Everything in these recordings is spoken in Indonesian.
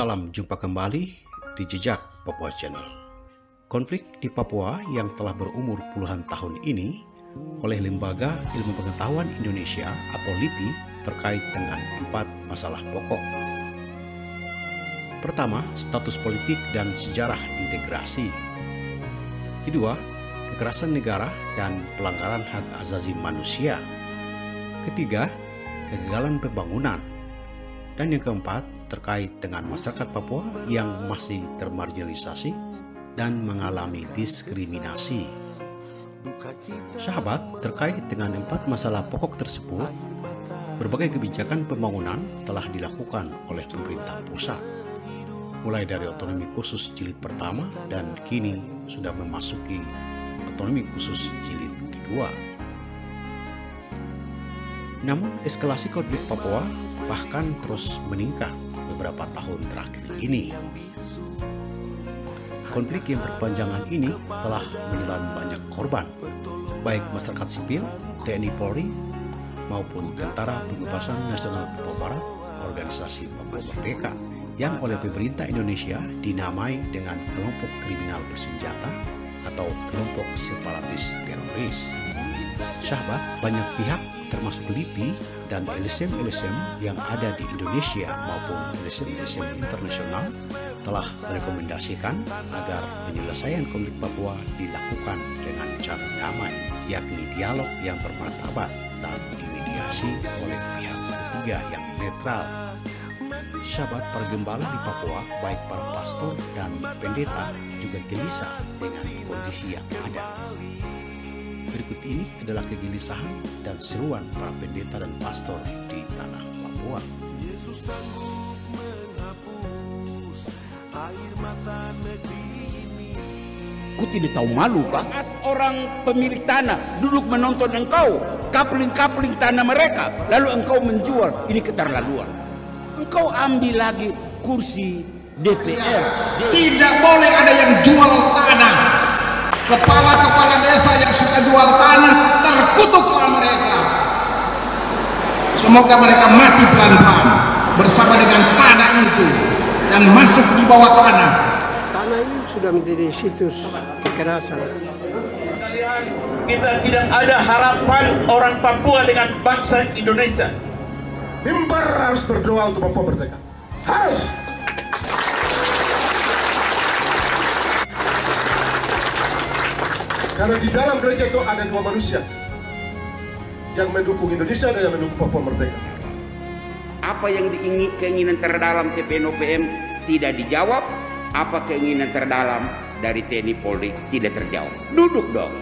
Salam jumpa kembali di Jejak Papua Channel. Konflik di Papua yang telah berumur puluhan tahun ini oleh Lembaga Ilmu Pengetahuan Indonesia atau LIPI terkait dengan 4 masalah pokok. Pertama, status politik dan sejarah integrasi. Kedua, kekerasan negara dan pelanggaran hak asasi manusia. Ketiga, kegagalan pembangunan. Dan yang keempat, terkait dengan masyarakat Papua yang masih termarginalisasi dan mengalami diskriminasi. Sahabat, terkait dengan 4 masalah pokok tersebut, berbagai kebijakan pembangunan telah dilakukan oleh pemerintah pusat, mulai dari otonomi khusus jilid pertama dan kini sudah memasuki otonomi khusus jilid kedua. Namun eskalasi konflik Papua bahkan terus meningkat beberapa tahun terakhir ini. Konflik yang berkepanjangan ini telah menelan banyak korban, baik masyarakat sipil, TNI Polri, maupun Tentara Pembebasan Nasional Papua Barat, organisasi Papua Merdeka, yang oleh pemerintah Indonesia dinamai dengan kelompok kriminal bersenjata atau kelompok separatis teroris. Sahabat, banyak pihak termasuk LIPI dan LSM-LSM yang ada di Indonesia maupun LSM-LSM internasional telah merekomendasikan agar penyelesaian konflik Papua dilakukan dengan cara damai, yakni dialog yang bermartabat dan dimediasi oleh pihak ketiga yang netral. Sahabat, para gembala di Papua, baik para pastor dan pendeta, juga gelisah dengan kondisi yang ada. Berikut ini adalah kegelisahan dan seruan para pendeta dan pastor di tanah Papua. Ku tidak tahu malu, Pak. Orang pemilik tanah duduk menonton engkau kapling-kapling tanah mereka, lalu engkau menjual. Ini keterlaluan. Engkau ambil lagi kursi DPR. Tidak boleh ada yang jual tanah. Kepala-kepala desa yang suka jual tanah terkutuklah mereka. Semoga mereka mati pelan-pelan bersama dengan tanah itu dan masuk di bawah tanah. Tanah ini sudah menjadi situs kekerasan. Kita tidak ada harapan orang Papua dengan bangsa Indonesia. Mimbar harus berdoa untuk Papua merdeka. Harus. Karena di dalam gereja itu ada 2 manusia yang mendukung Indonesia dan yang mendukung Papua merdeka. Apa yang keinginan terdalam TPNOPM tidak dijawab, apa keinginan terdalam dari TNI Polri tidak terjawab. Duduk dong.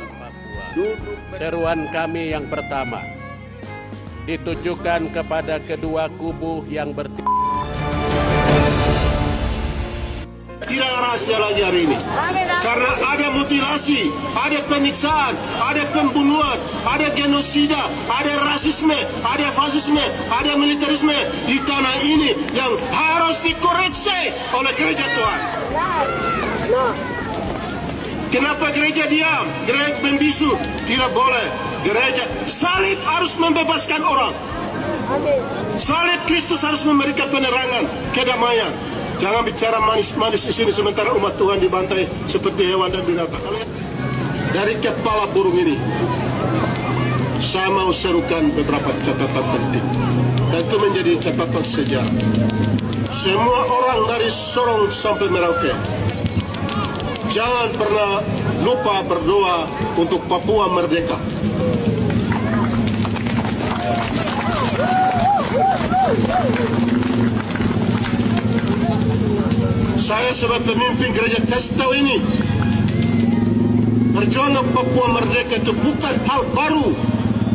Duduk. Seruan kami yang pertama ditujukan kepada kedua kubu yang tidak rahasia lagi hari ini, karena ada mutilasi, ada penyiksaan, ada pembunuhan, ada genosida, ada rasisme, ada fasisme, ada militerisme di tanah ini yang harus dikoreksi oleh gereja Tuhan. Kenapa gereja diam? Gereja membisu? Tidak boleh. Gereja salib harus membebaskan orang. Salib Kristus harus memberikan penerangan, kedamaian. Jangan bicara manis-manis di sini sementara umat Tuhan dibantai seperti hewan dan binatang. Dari kepala burung ini, saya mau serukan beberapa catatan penting. Dan itu menjadi catatan sejarah. Semua orang dari Sorong sampai Merauke, jangan pernah lupa berdoa untuk Papua merdeka. Saya sebagai pemimpin gereja kasih tahu ini, perjuangan Papua merdeka itu bukan hal baru.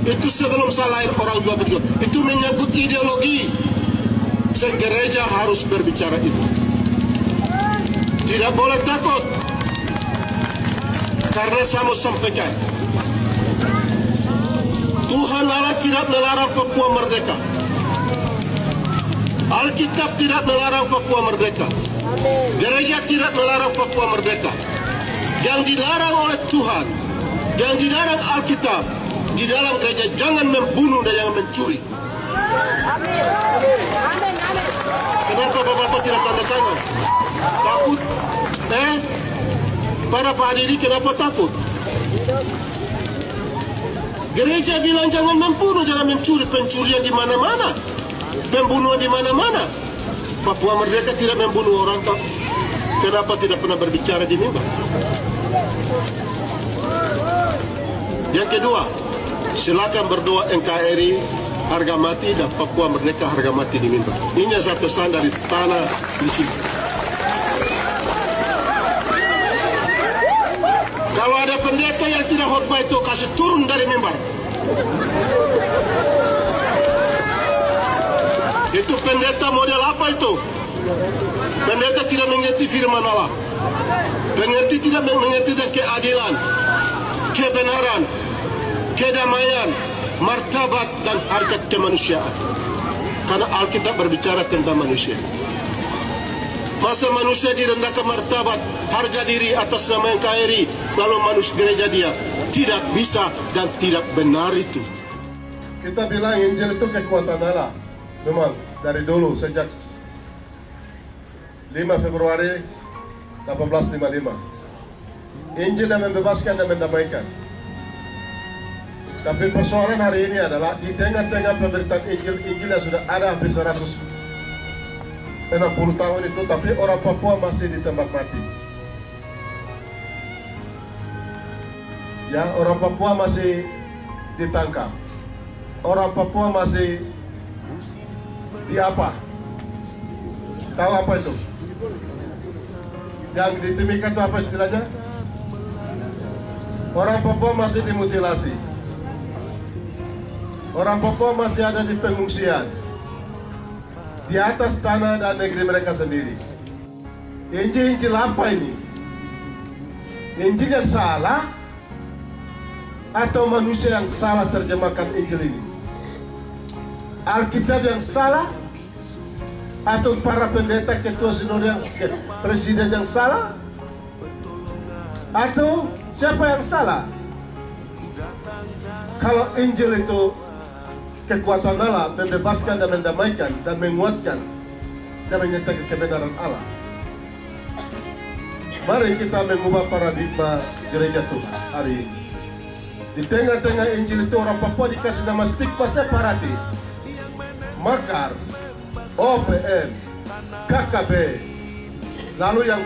Itu sebelum saya lahir orang juga berjuang. Itu menyangkut ideologi. Sehingga gereja harus berbicara itu. Tidak boleh takut. Karena saya mau sampaikan, Tuhan Allah tidak melarang Papua merdeka. Alkitab tidak melarang Papua merdeka. Gereja tidak melarang Papua merdeka. Yang dilarang oleh Tuhan, yang dilarang Alkitab, di dalam gereja jangan membunuh dan jangan mencuri. Kenapa Bapak tidak tanda tangan? Takut? Para penghadiri kenapa takut? Gereja bilang jangan membunuh, jangan mencuri, pencurian di mana-mana, pembunuhan di mana-mana. Papua Merdeka tidak membunuh orang, Pak. Kenapa tidak pernah berbicara di mimbar? Yang kedua, silakan berdoa NKRI harga mati dan Papua Merdeka harga mati di mimbar. Ini saya pesan dari tanah di sini. Kalau ada pendeta yang tidak khotbah itu kasih turun dari mimbar. Itu pendeta model apa itu? Pendeta tidak mengerti firman Allah. Pendeta tidak mengerti tentang keadilan, kebenaran, kedamaian, martabat dan harkat kemanusiaan. Karena Alkitab berbicara tentang manusia. Masa manusia direndahkan martabat, harga diri atas nama NKRI, lalu manusia gereja dia tidak bisa dan tidak benar itu. Kita bilang Injil itu kekuatan Allah. Memang dari dulu sejak 5 Februari 1855. Injil yang membebaskan dan mendamaikan. Tapi persoalan hari ini adalah di tengah-tengah pemberitaan Injil yang sudah ada hampir 160 tahun itu, tapi orang Papua masih ditembak mati. Ya, orang Papua masih ditangkap. Orang Papua masih di apa? Tahu apa itu? Yang di Timika itu apa istilahnya? Orang Papua masih dimutilasi. Orang Papua masih ada di pengungsian, di atas tanah dan negeri mereka sendiri. Injil apa ini? Injil yang salah atau manusia yang salah terjemahkan Injil ini? Alkitab yang salah atau para pendeta, ketua sinode, presiden yang salah? Atau siapa yang salah? Kalau Injil itu kekuatan Allah, membebaskan dan mendamaikan dan menguatkan dan menyatakan kebenaran Allah. Mari kita mengubah paradigma gereja Tuhan hari ini. Di tengah-tengah Injil itu orang Papua dikasih nama stigma separatis, makar, OPM, KKB, lalu yang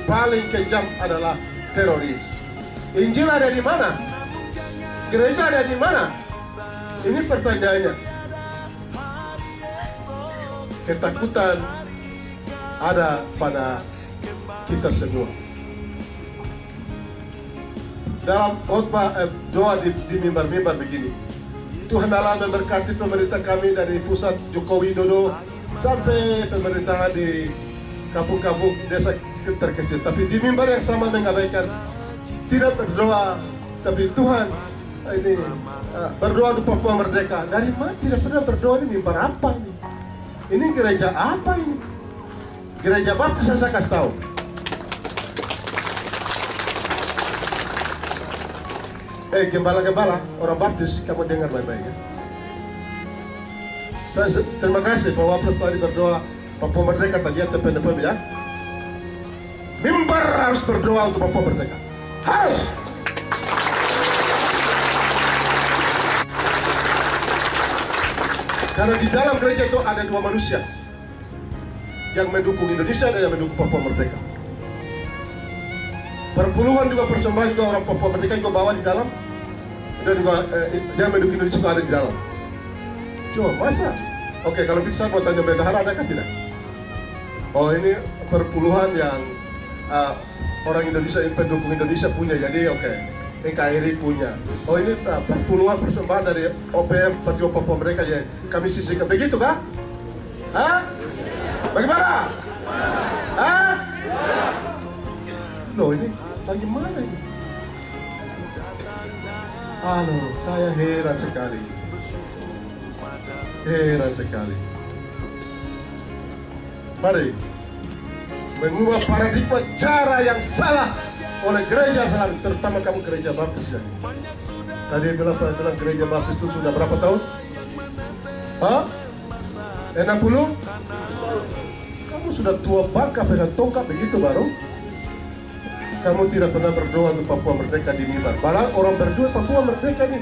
paling kejam adalah teroris. Injil ada di mana? Gereja ada di mana? Ini pertanyaannya. Ketakutan ada pada kita semua. Dalam khotbah doa di mimbar-mimbar begini, Tuhan Allah memberkati pemerintah kami dari pusat Joko Widodo sampai pemerintahan di kampung-kampung desa terkecil. Tapi di mimbar yang sama mengabaikan, tidak berdoa, tapi Tuhan ini berdoa untuk Papua Merdeka. Dari mana? Tidak pernah berdoa di mimbar apa ini? Ini gereja apa ini? Gereja Baptis saya kasih tahu. Gembala-gembala, orang Baptis, kamu dengar baik-baik ya? Saya terima kasih Pak Wapres tadi berdoa Papua Merdeka tadi ya, TPNPB ya. Mimbar harus berdoa untuk Papua Merdeka. Harus! Karena di dalam gereja itu ada dua manusia yang mendukung Indonesia dan yang mendukung Papua Merdeka. Perpuluhan juga persembahan juga orang Papua Merdeka juga bawa di dalam, dan juga yang mendukung Indonesia juga ada di dalam. Cuma masa? Oke, kalau gitu saya mau tanya bendahara adakah tidak? Oh, ini perpuluhan yang orang Indonesia, pendukung Indonesia punya, jadi oke. NKRI punya. Oh, ini perpuluhan persembahan dari OPM Perjuangan Papua Merdeka ya kami sisihkan. Begitu kah? Hah? Bagaimana? Hah? Loh, ini bagaimana ini? Halo, saya heran sekali. Heran sekali. Mari mengubah paradigma cara yang salah oleh gereja salah, terutama kamu gereja Baptis ya. Tadi bilang gereja Baptis itu sudah berapa tahun? Hah? 60? kamu sudah tua bangka pegang tongkat begitu baru kamu tidak pernah berdoa untuk Papua merdeka di mimbar. Malah orang berjuang Papua merdeka ini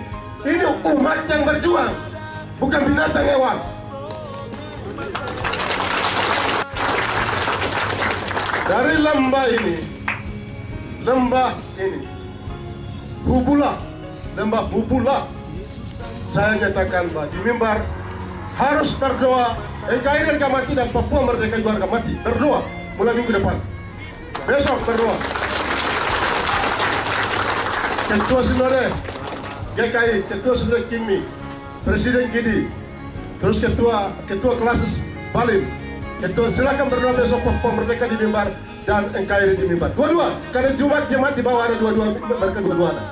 umat yang berjuang, bukan binatang hewan. Dari lembah ini, lembah Hubula, saya nyatakan bahwa di mimbar harus berdoa. NKRI harga mati dan Papua merdeka juga harga mati. Berdoa mulai minggu depan. Besok berdoa. Ketua Senore GKI, Ketua Senore Kimi, Presiden Gidi, terus Ketua Klasis Balim, Ketua silakan berdoa besok Papua merdeka di mimbar dan NKRI di mimbar. Dua-dua, karena Jumat jemaat di bawah ada dua-dua, mereka dua-dua ada.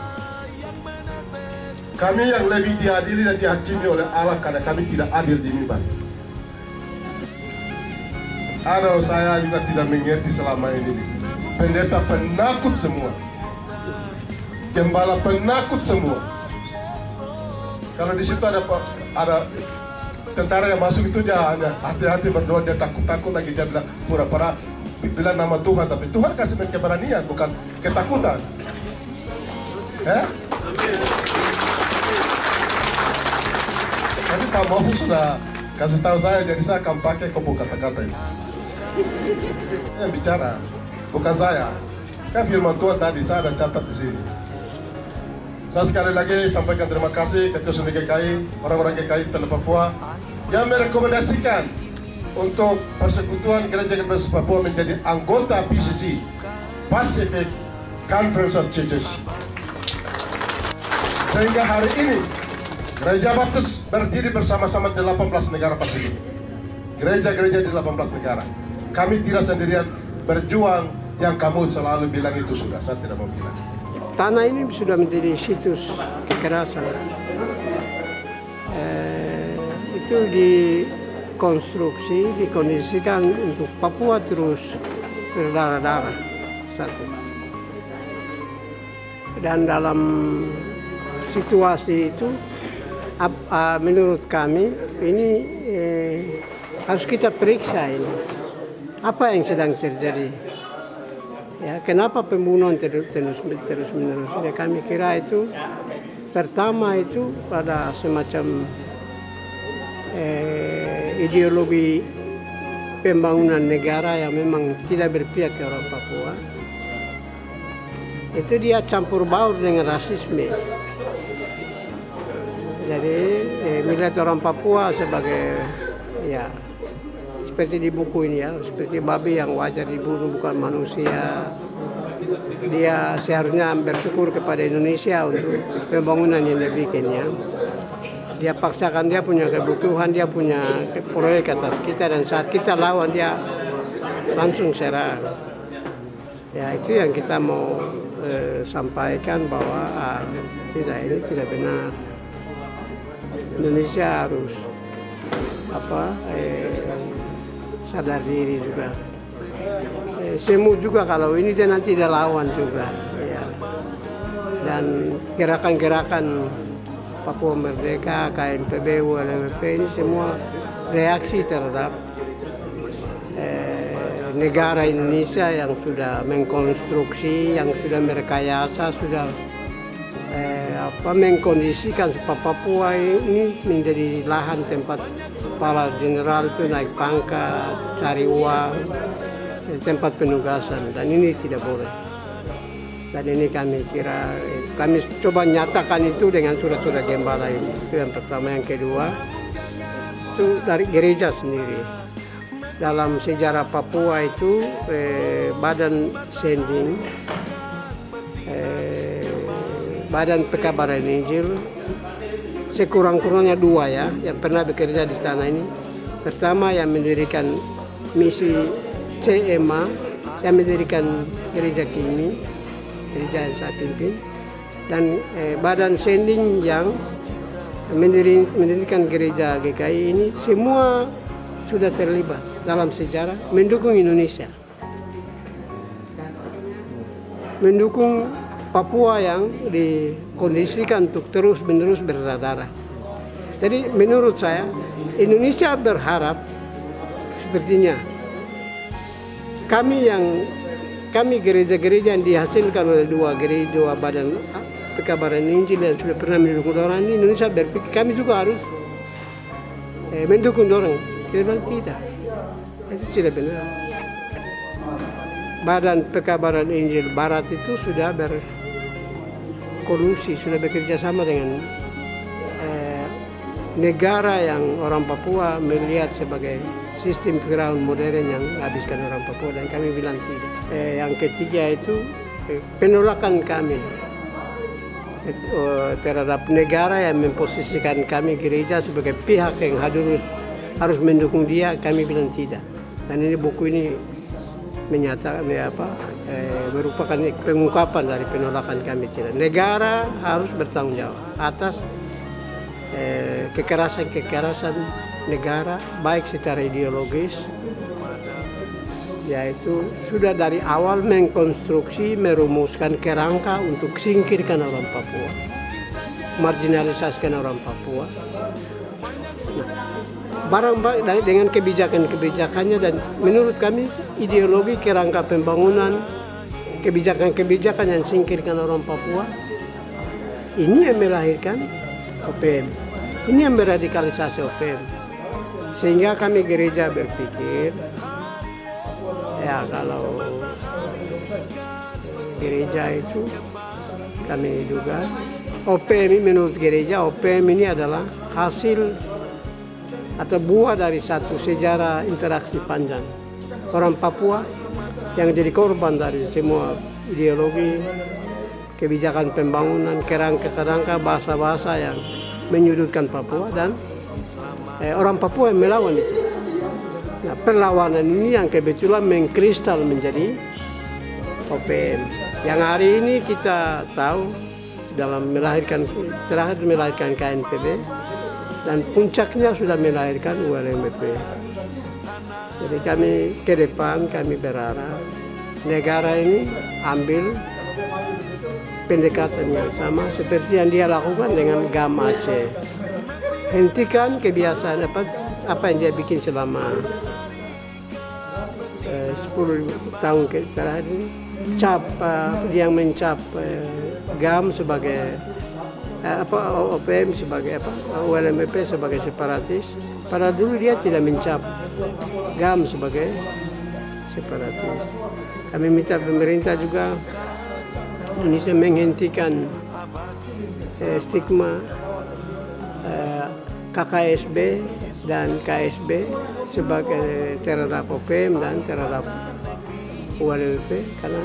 Kami yang lebih diadili dan dihakimi oleh Allah karena kami tidak adil di mimbar. Aduh, saya juga tidak mengerti selama ini. Pendeta penakut semua. Gembala penakut semua. Kalau di situ ada tentara yang masuk itu dia hanya hati-hati berdoa, dia takut-takut lagi, dia bilang pura-pura bilang nama Tuhan, tapi Tuhan kasih keberanian bukan ketakutan. Tadi Pak Mahfud sudah kasih tahu saya, jadi saya akan pakai kopo kata-kata itu. Yang bicara bukan saya. Kan firman Tuhan tadi saya ada catat di sini. Saya sekali lagi sampaikan terima kasih Ketua Senore GKI, orang-orang GKI Tanah Papua yang merekomendasikan untuk Persekutuan Gereja Katolik Papua menjadi anggota PCC, Pacific Conference of Churches. Sehingga hari ini Gereja Baptis berdiri bersama-sama di 18 negara Pasifik. Gereja-gereja di 18 negara. Kami tidak sendirian berjuang, yang kamu selalu bilang itu sudah, saya tidak mau bilang. Tanah ini sudah menjadi situs kekerasan. Itu dikonstruksi, dikondisikan untuk Papua terus berdarah-darah. Satu. Dan dalam situasi itu, menurut kami ini harus kita periksa ini. Apa yang sedang terjadi? Ya, kenapa pembunuhan terus-menerus? Ya, kami kira itu pertama itu pada semacam ideologi pembangunan negara yang memang tidak berpihak ke orang Papua. Itu dia campur baur dengan rasisme. Jadi melihat orang Papua sebagai ya seperti di buku ini ya, seperti babi yang wajar dibunuh, bukan manusia. Dia seharusnya bersyukur kepada Indonesia untuk pembangunan yang dibikinnya. Dia paksakan, dia punya kebutuhan, dia punya proyek atas kita, dan saat kita lawan dia langsung serang. Ya, itu yang kita mau sampaikan bahwa ini tidak benar. Indonesia harus sadar diri juga. Semu juga kalau ini dia nanti dia lawan juga. Ya. Dan gerakan-gerakan Papua Merdeka, KNPB, ULMP ini semua reaksi terhadap negara Indonesia yang sudah mengkonstruksi, yang sudah merekayasa, sudah mengkondisikan supaya Papua ini menjadi lahan tempat kepala jenderal itu naik pangkat, cari uang, tempat penugasan, dan ini tidak boleh. Dan ini kami kira, kami coba nyatakan itu dengan surat-surat gembala ini. Itu yang pertama. Yang kedua, itu dari gereja sendiri. Dalam sejarah Papua itu, Badan Sending, Badan Pekabaran Injil, sekurang-kurangnya dua ya, yang pernah bekerja di tanah ini. Pertama yang mendirikan misi CMA, yang mendirikan gereja Kimi, gereja yang saya pimpin, dan Badan Sending yang mendirikan gereja GKI ini, semua sudah terlibat dalam sejarah mendukung Indonesia, mendukung Papua yang dikondisikan untuk terus-menerus berdarah. Jadi menurut saya Indonesia berharap sepertinya kami gereja-gereja yang dihasilkan oleh dua badan pekabaran Injil yang sudah pernah mendukung orang ini, Indonesia berpikir kami juga harus mendukung orang. Kita bilang tidak, itu tidak benar. Badan pekabaran Injil Barat itu sudah berkolusi, sudah bekerja sama dengan negara yang orang Papua melihat sebagai sistem pikiran modern yang menghabiskan orang Papua, dan kami bilang tidak. Yang ketiga itu penolakan kami terhadap negara yang memposisikan kami gereja sebagai pihak yang harus mendukung dia. Kami bilang tidak. Dan ini buku ini menyatakan merupakan pengungkapan dari penolakan kami tidak. Negara harus bertanggung jawab atas kekerasan negara, baik secara ideologis, yaitu sudah dari awal mengkonstruksi, merumuskan kerangka untuk singkirkan orang Papua, marginalisasikan orang Papua. Barang-barang dengan kebijakan-kebijakannya, dan menurut kami ideologi kerangka pembangunan, kebijakan-kebijakan yang singkirkan orang Papua, ini yang melahirkan OPM. Ini yang meradikalisasi OPM. Sehingga kami gereja berpikir, ya kalau gereja itu kami duga OPM ini, menurut gereja OPM ini adalah hasil atau buah dari satu sejarah interaksi panjang orang Papua yang jadi korban dari semua ideologi, kebijakan pembangunan, kerangka-kerangka, bahasa-bahasa yang menyudutkan Papua, dan orang Papua yang melawan itu. Nah, perlawanan ini yang kebetulan mengkristal menjadi OPM. Yang hari ini kita tahu dalam terakhir melahirkan KNPB, dan puncaknya sudah melahirkan ULMP. Jadi kami ke depan kami berharap negara ini ambil pendekatan yang sama seperti yang dia lakukan dengan GAM Aceh. Hentikan kebiasaan apa yang dia bikin selama 10 tahun terakhir ini. Dia mencap GAM sebagai OPM sebagai ULMP sebagai separatis. Padahal dulu dia tidak mencap GAM sebagai separatis. Kami minta pemerintah juga Indonesia menghentikan stigma KKSB dan KSB sebagai terhadap OPM dan terhadap ULMP, karena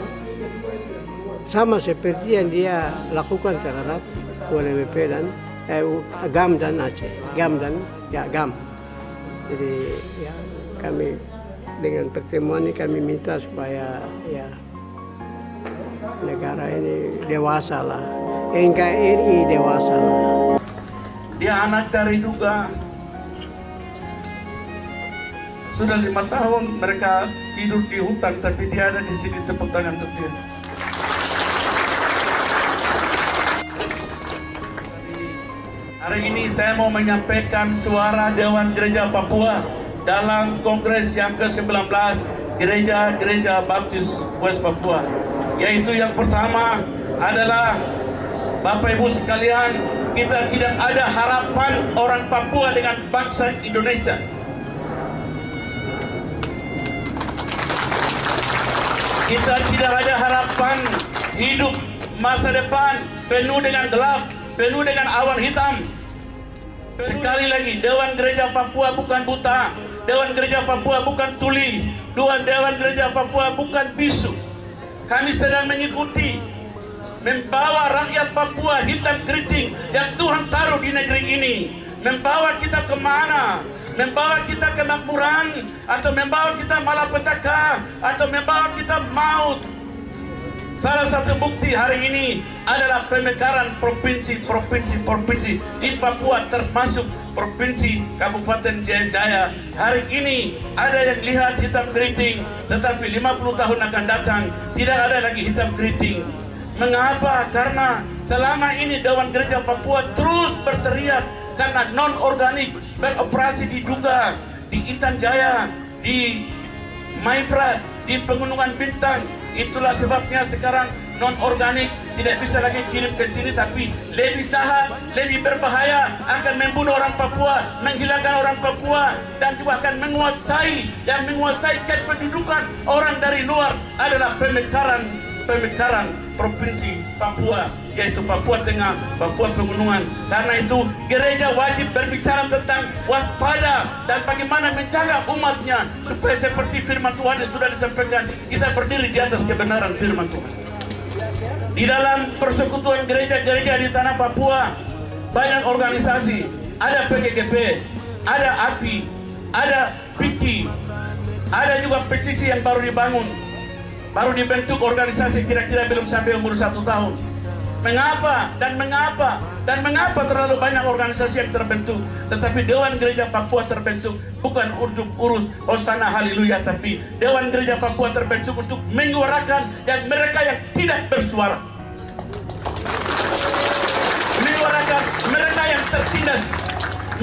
sama seperti yang dia lakukan terhadap ULMP dan GAM dan Aceh, GAM. Jadi ya, kami dengan pertemuan ini kami minta supaya ya negara ini dewasa lah, NKRI dewasa lah. Dia anak dari Duga. Sudah 5 tahun mereka tidur di hutan, tapi dia ada di sini. Tepuk tangan untuk dia. Hari ini saya mau menyampaikan suara Dewan Gereja Papua dalam Kongres yang ke-19 Gereja-Gereja Baptis West Papua. Yaitu yang pertama adalah, Bapak Ibu sekalian, kita tidak ada harapan orang Papua dengan bangsa Indonesia. Kita tidak ada harapan hidup masa depan penuh dengan gelap, penuh dengan awan hitam. Sekali lagi, Dewan Gereja Papua bukan buta, Dewan Gereja Papua bukan tuli, Dewan Gereja Papua bukan bisu. Kami sedang mengikuti, membawa rakyat Papua hitam keriting yang Tuhan taruh di negeri ini. Membawa kita kemana? Membawa kita kemakmuran, atau membawa kita malapetaka, atau membawa kita maut. Salah satu bukti hari ini adalah pemekaran provinsi di Papua, termasuk provinsi Kabupaten Jaya. Hari ini ada yang lihat hitam keriting, tetapi 50 tahun akan datang tidak ada lagi hitam keriting. Mengapa? Karena selama ini Dewan Gereja Papua terus berteriak karena non-organik beroperasi di Duga, di Intan Jaya, di Maifrat, di Pegunungan Bintang. Itulah sebabnya sekarang non-organik tidak bisa lagi kirim ke sini, tapi lebih jahat, lebih berbahaya, akan membunuh orang Papua, menghilangkan orang Papua, dan juga akan menguasai kependudukan orang dari luar adalah pemekaran provinsi Papua, yaitu Papua Tengah, Papua Pegunungan. Karena itu gereja wajib berbicara tentang waspada dan bagaimana menjaga umatnya supaya seperti firman Tuhan yang sudah disampaikan, kita berdiri di atas kebenaran firman Tuhan. Di dalam persekutuan gereja-gereja di tanah Papua banyak organisasi, ada PGGP, ada API, ada PIKI, ada juga PCC yang baru dibangun, baru dibentuk organisasi kira-kira belum sampai umur 1 tahun. Mengapa terlalu banyak organisasi yang terbentuk, tetapi Dewan Gereja Papua terbentuk bukan untuk urus hosana haleluya, tapi Dewan Gereja Papua terbentuk untuk menyuarakan yang mereka yang tidak bersuara, menyuarakan mereka yang tertindas,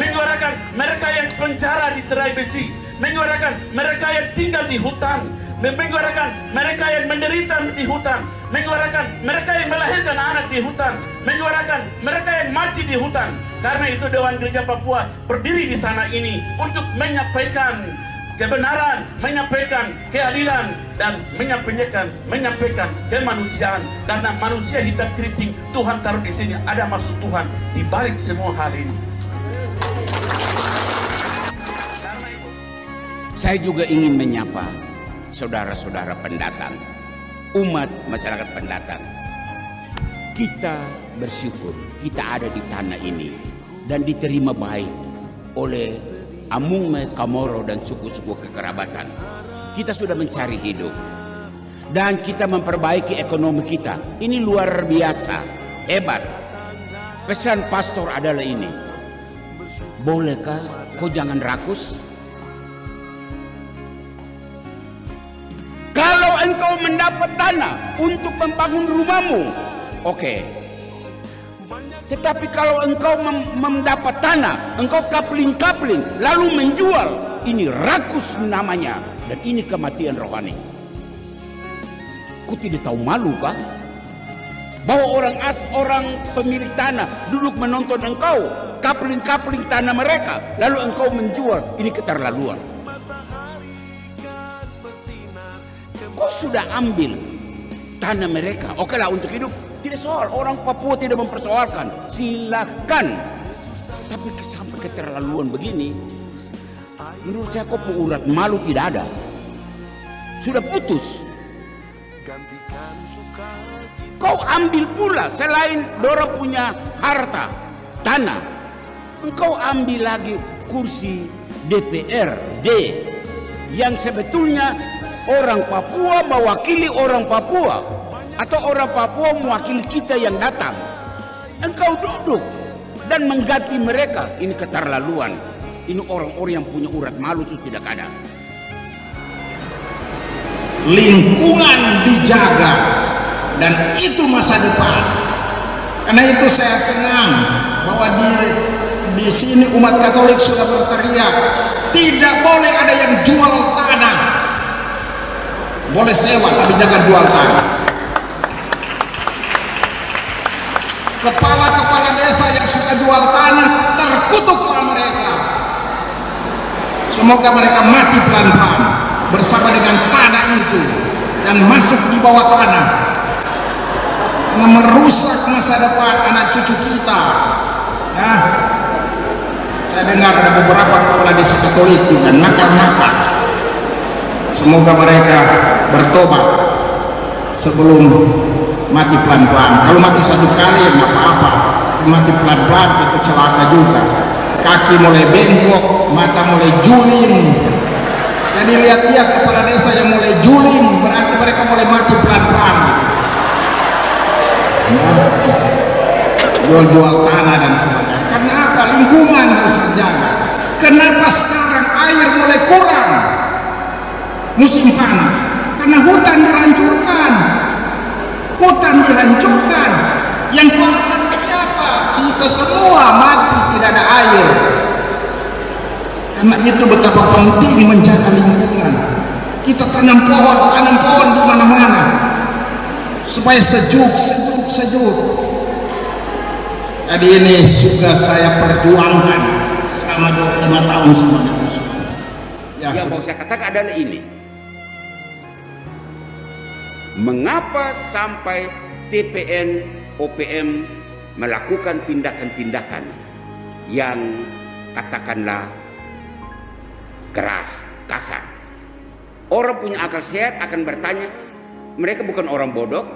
menyuarakan mereka yang penjara di tirai besi, menyuarakan mereka yang tinggal di hutan, menyuarakan mereka yang menderita di hutan, menyuarakan mereka yang melahirkan anak di hutan, menyuarakan mereka yang mati di hutan. Karena itu Dewan Gereja Papua berdiri di tanah ini untuk menyampaikan kebenaran, menyampaikan keadilan, dan menyampaikan kemanusiaan. Karena manusia hitam keriting Tuhan taruh di sini, ada maksud Tuhan di balik semua hal ini. Saya juga ingin menyapa saudara-saudara pendatang, umat masyarakat pendatang. Kita bersyukur kita ada di tanah ini dan diterima baik oleh Amungme, Kamoro, dan suku-suku kekerabatan. Kita sudah mencari hidup dan kita memperbaiki ekonomi kita. Ini luar biasa, hebat. Pesan pastor adalah ini: bolehkah kau jangan rakus? Kalau engkau mendapat tanah untuk membangun rumahmu, oke. Tetapi kalau engkau mendapat tanah, engkau kapling-kapling lalu menjual, ini rakus namanya, dan ini kematian rohani. Kau tidak tahu malu kah? Bahwa orang pemilik tanah duduk menonton engkau kapling-kapling tanah mereka, lalu engkau menjual, ini keterlaluan. Kau sudah ambil tanah mereka, oke lah untuk hidup, tidak soal. Orang Papua tidak mempersoalkan, silakan. Tapi sampai keterlaluan begini, menurut saya kok urat malu tidak ada. Sudah putus. Kau ambil pula selain dorang punya harta, tanah, engkau ambil lagi kursi DPRD yang sebetulnya orang Papua mewakili orang Papua, atau orang Papua mewakili kita yang datang. Engkau duduk dan mengganti mereka. Ini keterlaluan. Ini orang-orang yang punya urat malu itu tidak ada. Lingkungan dijaga, dan itu masa depan. Karena itu saya senang bahwa di sini umat Katolik sudah berteriak, tidak boleh ada yang jual tanah. Boleh sewa tapi jangan jual tanah. Kepala-kepala desa yang suka jual tanah, terkutuklah mereka. Semoga mereka mati pelan-pelan bersama dengan tanah itu dan masuk di bawah tanah, karena merusak masa depan anak cucu kita. Nah, saya dengar ada beberapa kepala desa Katolik juga nakal-nakal. Semoga mereka bertobat sebelum mati pelan-pelan. Kalau mati satu kali ya nggak apa-apa, mati pelan-pelan itu celaka juga. Kaki mulai bengkok, mata mulai juling. Jadi lihat-lihat kepala desa yang mulai juling, berarti mereka mulai mati pelan-pelan. Jual-jual tanah dan sebagainya. Karena apa? Lingkungan harus dijaga. Kenapa sekarang air mulai kurang musim panas? Karena hutan dihancurkan. Hutan dihancurkan. Yang korban siapa? Kita semua mati, tidak ada air. Karena itu betapa penting menjaga lingkungan. Kita tanam pohon di mana-mana supaya sejuk. Jadi ini sudah saya perjuangkan selama 25 tahun semuanya. Yang mau saya katakan adalah ini. Mengapa sampai TPN, OPM melakukan tindakan-tindakan yang katakanlah keras, kasar? Orang punya akal sehat akan bertanya, mereka bukan orang bodoh,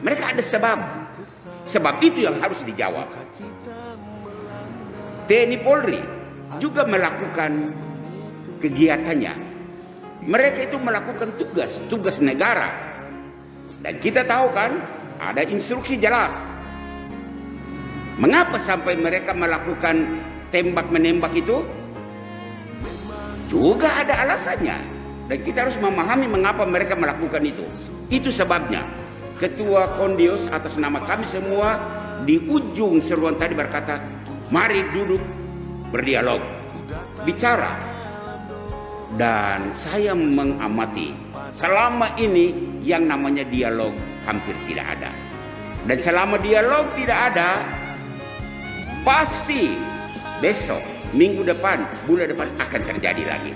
mereka ada sebab. Sebab itu yang harus dijawab. TNI Polri juga melakukan kegiatannya. Mereka itu melakukan tugas negara. Dan kita tahu kan, ada instruksi jelas. Mengapa sampai mereka melakukan tembak-menembak itu? Juga ada alasannya. Dan kita harus memahami mengapa mereka melakukan itu. Itu sebabnya Ketua Kondios atas nama kami semua di ujung seruan tadi berkata, mari duduk berdialog, bicara. Dan saya mengamati selama ini yang namanya dialog hampir tidak ada. Dan selama dialog tidak ada, pasti besok, minggu depan, bulan depan akan terjadi lagi.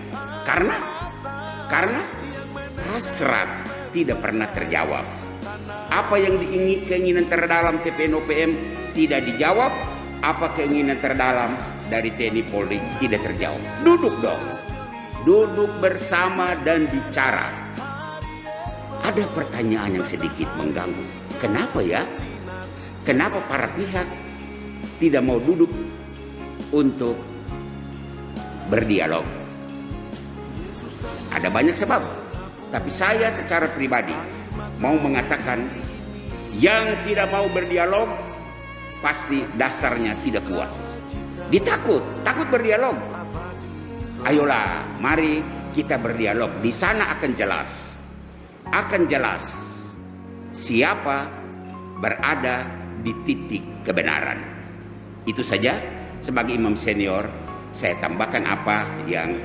Karena hasrat tidak pernah terjawab. Apa yang keinginan terdalam TPN OPM tidak dijawab, apa keinginan terdalam dari TNI Polri tidak terjawab. Duduk dong, duduk bersama dan bicara. Ada pertanyaan yang sedikit mengganggu. Kenapa ya? Kenapa para pihak tidak mau duduk untuk berdialog? Ada banyak sebab, tapi saya secara pribadi mau mengatakan yang tidak mau berdialog pasti dasarnya tidak kuat. Takut berdialog. Ayolah, mari kita berdialog. Di sana akan jelas siapa berada di titik kebenaran. Itu saja sebagai imam senior saya tambahkan apa yang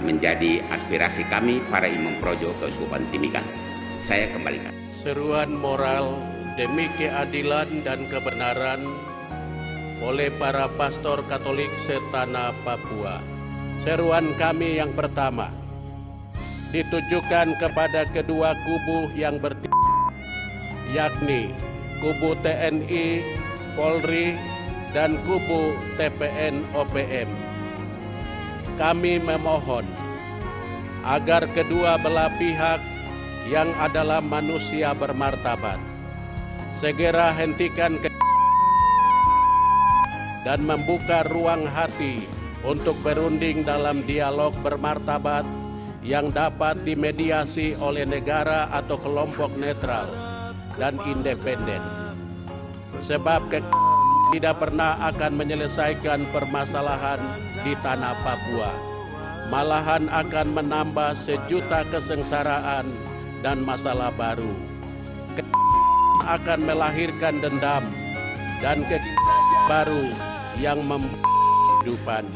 menjadi aspirasi kami para imam projo Keuskupan Timika. Saya kembalikan. Seruan moral demi keadilan dan kebenaran oleh para pastor Katolik setanah Papua. Seruan kami yang pertama ditujukan kepada kedua kubu yang yakni kubu TNI, Polri, dan kubu TPN OPM. Kami memohon agar kedua belah pihak yang adalah manusia bermartabat segera hentikan dan membuka ruang hati untuk berunding dalam dialog bermartabat yang dapat dimediasi oleh negara atau kelompok netral dan independen. Sebab tidak pernah akan menyelesaikan permasalahan di tanah Papua, malahan akan menambah sejuta kesengsaraan dan masalah baru. Akan melahirkan dendam dan baru yang kehidupan.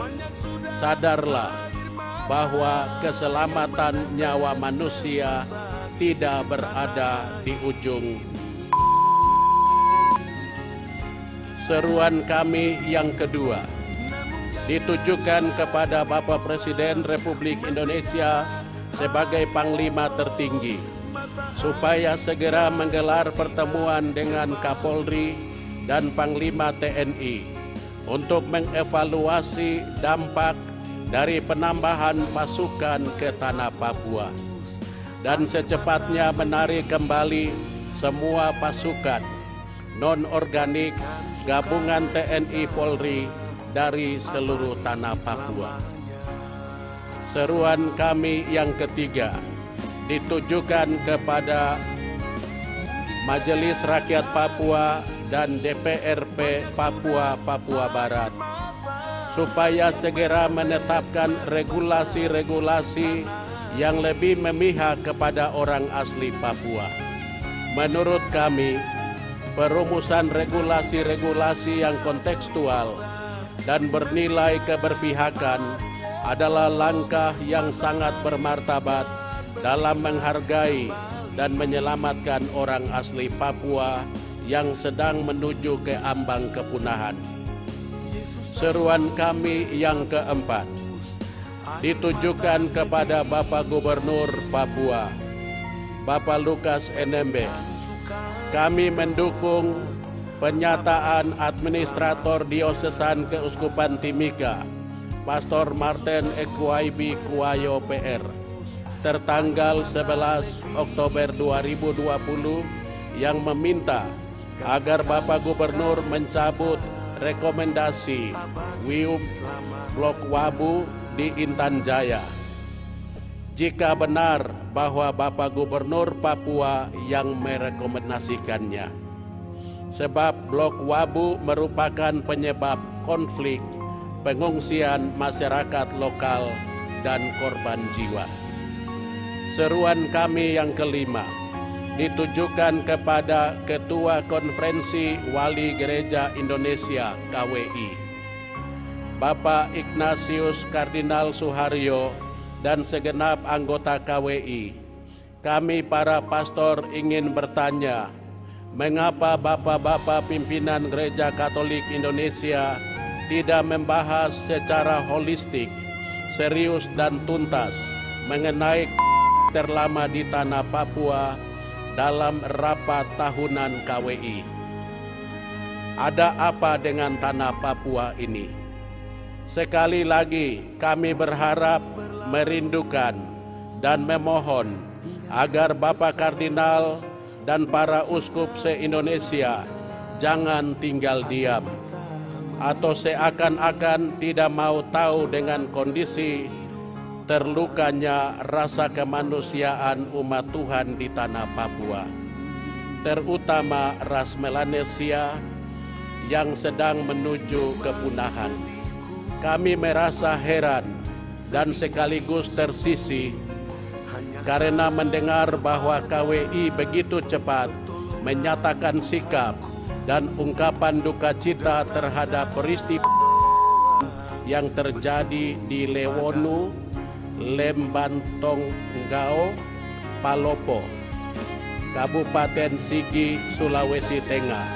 Sadarlah bahwa keselamatan nyawa manusia tidak berada di ujung. Seruan kami yang kedua ditujukan kepada Bapak Presiden Republik Indonesia sebagai Panglima tertinggi, supaya segera menggelar pertemuan dengan Kapolri dan Panglima TNI untuk mengevaluasi dampak dari penambahan pasukan ke tanah Papua dan secepatnya menarik kembali semua pasukan non-organik gabungan TNI Polri dari seluruh tanah Papua. Seruan kami yang ketiga ditujukan kepada Majelis Rakyat Papua dan DPRP Papua Barat supaya segera menetapkan regulasi-regulasi yang lebih memihak kepada orang asli Papua. Menurut kami, perumusan regulasi-regulasi yang kontekstual dan bernilai keberpihakan adalah langkah yang sangat bermartabat dalam menghargai dan menyelamatkan orang asli Papua yang sedang menuju ke ambang kepunahan. Seruan kami yang keempat ditujukan kepada Bapak Gubernur Papua, Bapak Lukas NMB. Kami mendukung penyataan Administrator Diosesan Keuskupan Timika, Pastor Martin Ekwaibi Kuayo PR, tertanggal 11 Oktober 2020 yang meminta agar Bapak Gubernur mencabut rekomendasi WIUP Blok Wabu di Intan Jaya. Jika benar bahwa Bapak Gubernur Papua yang merekomendasikannya. Sebab Blok Wabu merupakan penyebab konflik, pengungsian masyarakat lokal, dan korban jiwa. Seruan kami yang kelima ditujukan kepada Ketua Konferensi Wali Gereja Indonesia KWI, Bapak Ignatius Kardinal Suharyo dan segenap anggota KWI. Kami para pastor ingin bertanya, mengapa bapak-bapak pimpinan Gereja Katolik Indonesia tidak membahas secara holistik, serius dan tuntas mengenai terlama di tanah Papua dalam rapat tahunan KWI. Ada apa dengan tanah Papua ini? Sekali lagi kami berharap, merindukan, dan memohon agar Bapak Kardinal dan para uskup se-Indonesia jangan tinggal diam atau seakan-akan tidak mau tahu dengan kondisi terlukanya rasa kemanusiaan umat Tuhan di tanah Papua, terutama ras Melanesia yang sedang menuju kepunahan. Kami merasa heran dan sekaligus tersisih karena mendengar bahwa KWI begitu cepat menyatakan sikap dan ungkapan duka cita terhadap peristiwa yang terjadi di Lewonu, Lembantonggao, Palopo, Kabupaten Sigi, Sulawesi Tengah,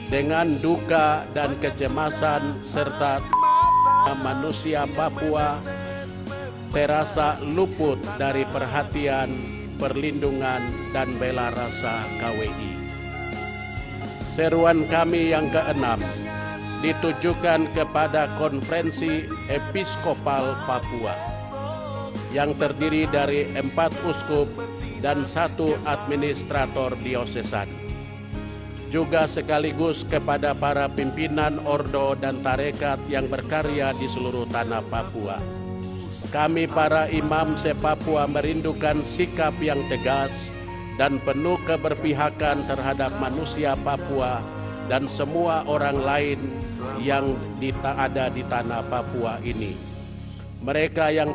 dengan duka dan kecemasan serta manusia Papua terasa luput dari perhatian, perlindungan, dan bela rasa KWI. Seruan kami yang keenam ditujukan kepada Konferensi Episkopal Papua yang terdiri dari 4 uskup dan 1 administrator diosesan. Juga sekaligus kepada para pimpinan ordo dan tarekat yang berkarya di seluruh tanah Papua. Kami para imam se-Papua merindukan sikap yang tegas dan penuh keberpihakan terhadap manusia Papua dan semua orang lain yang ada di tanah Papua ini. Mereka yang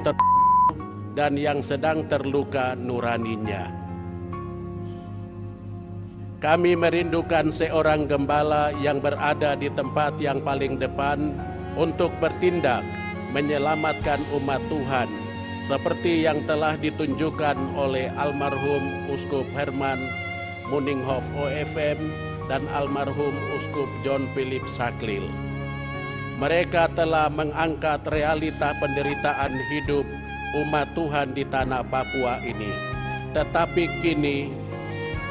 dan yang sedang terluka nuraninya. Kami merindukan seorang gembala yang berada di tempat yang paling depan untuk bertindak menyelamatkan umat Tuhan seperti yang telah ditunjukkan oleh almarhum Uskup Herman Muninghoff OFM dan almarhum Uskup John Philip Saklil. Mereka telah mengangkat realita penderitaan hidup umat Tuhan di tanah Papua ini. Tetapi kini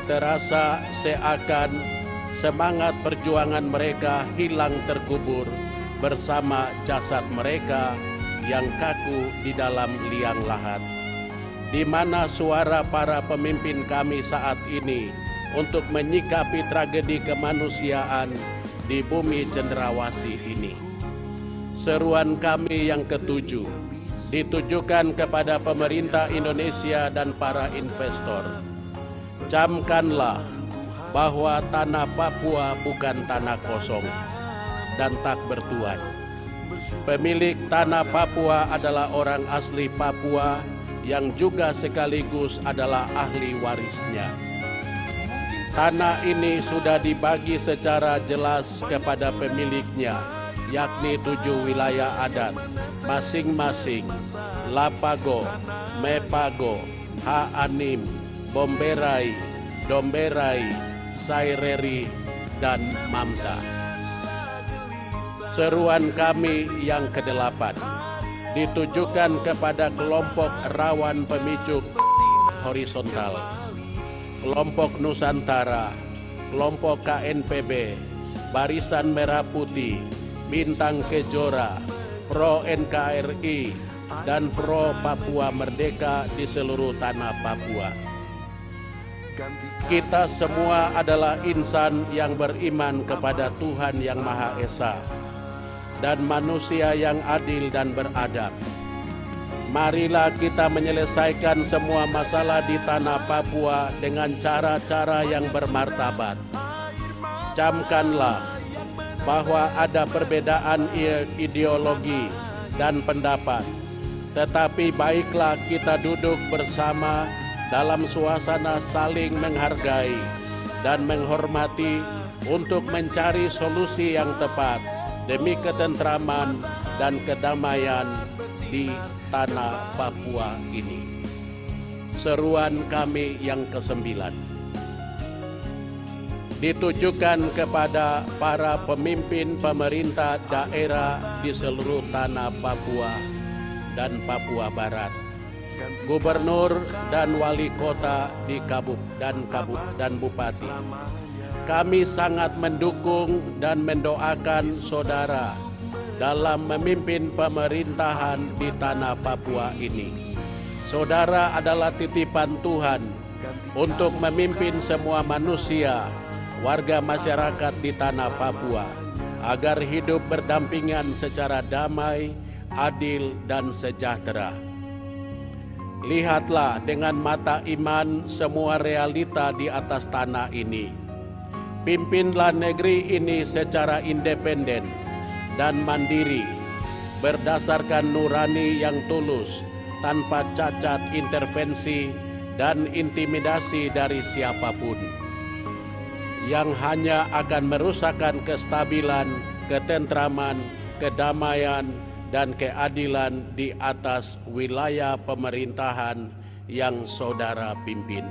terasa seakan semangat perjuangan mereka hilang terkubur bersama jasad mereka yang kaku di dalam liang lahat. Di mana suara para pemimpin kami saat ini untuk menyikapi tragedi kemanusiaan di bumi cendrawasih ini. Seruan kami yang ketujuh ditujukan kepada pemerintah Indonesia dan para investor. Camkanlah bahwa tanah Papua bukan tanah kosong dan tak bertuan. Pemilik tanah Papua adalah orang asli Papua yang juga sekaligus adalah ahli warisnya. Tanah ini sudah dibagi secara jelas kepada pemiliknya, yakni 7 wilayah adat, masing-masing Lapago, Mepago, Haanim, Bomberai, Domberai, Saireri, dan Mamta. Seruan kami yang ke-8 ditujukan kepada kelompok rawan pemicu horizontal, kelompok Nusantara, kelompok KNPB, Barisan Merah Putih, Bintang Kejora, Pro NKRI, dan Pro Papua Merdeka di seluruh tanah Papua. Kita semua adalah insan yang beriman kepada Tuhan Yang Maha Esa dan manusia yang adil dan beradab. Marilah kita menyelesaikan semua masalah di tanah Papua dengan cara-cara yang bermartabat. Camkanlah bahwa ada perbedaan ideologi dan pendapat, tetapi baiklah kita duduk bersama dalam suasana saling menghargai dan menghormati untuk mencari solusi yang tepat demi ketentraman dan kedamaian di tanah Papua ini. Seruan kami yang ke-9 ditujukan kepada para pemimpin pemerintah daerah di seluruh tanah Papua dan Papua Barat, gubernur dan wali kota di dan bupati. Kami sangat mendukung dan mendoakan saudara dalam memimpin pemerintahan di tanah Papua ini. Saudara adalah titipan Tuhan untuk memimpin semua manusia, warga masyarakat di tanah Papua, agar hidup berdampingan secara damai, adil, dan sejahtera. Lihatlah dengan mata iman semua realita di atas tanah ini. Pimpinlah negeri ini secara independen dan mandiri, berdasarkan nurani yang tulus, tanpa cacat intervensi dan intimidasi dari siapapun, yang hanya akan merusakkan kestabilan, ketentraman, kedamaian, dan keadilan di atas wilayah pemerintahan yang saudara pimpin.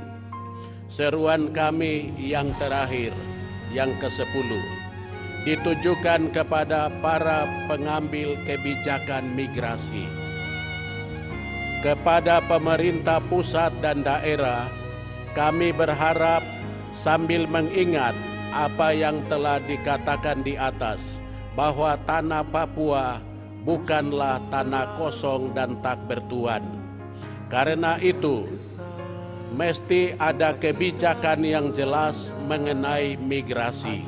Seruan kami yang terakhir, yang ke-10, ditujukan kepada para pengambil kebijakan migrasi. Kepada pemerintah pusat dan daerah, kami berharap sambil mengingat apa yang telah dikatakan di atas, bahwa tanah Papua bukanlah tanah kosong dan tak bertuan. Karena itu, mesti ada kebijakan yang jelas mengenai migrasi.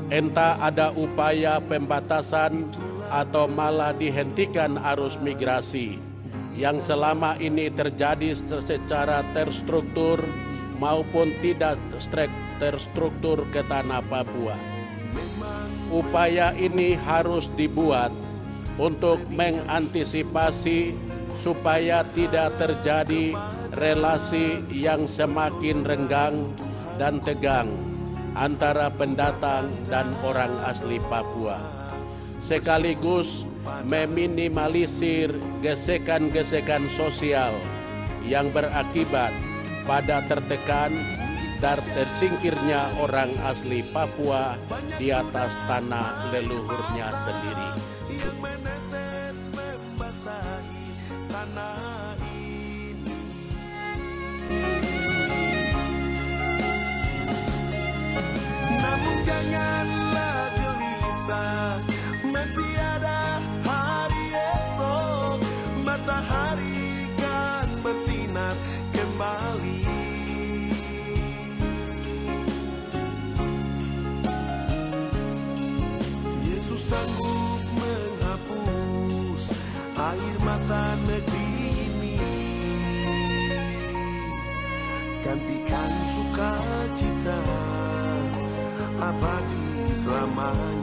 Entah ada upaya pembatasan atau malah dihentikan arus migrasi yang selama ini terjadi secara terstruktur maupun tidak terstruktur ke tanah Papua. Upaya ini harus dibuat untuk mengantisipasi supaya tidak terjadi relasi yang semakin renggang dan tegang antara pendatang dan orang asli Papua, sekaligus meminimalisir gesekan-gesekan sosial yang berakibat pada tertekan dan tersingkirnya orang asli Papua di atas tanah leluhurnya sendiri. Namun janganlah gelisah, masih ada hari esok, matahari kan bersinar kembali. Yesus sanggup menghapus air mata negeri ini, gantikan sukacita abadi selamanya.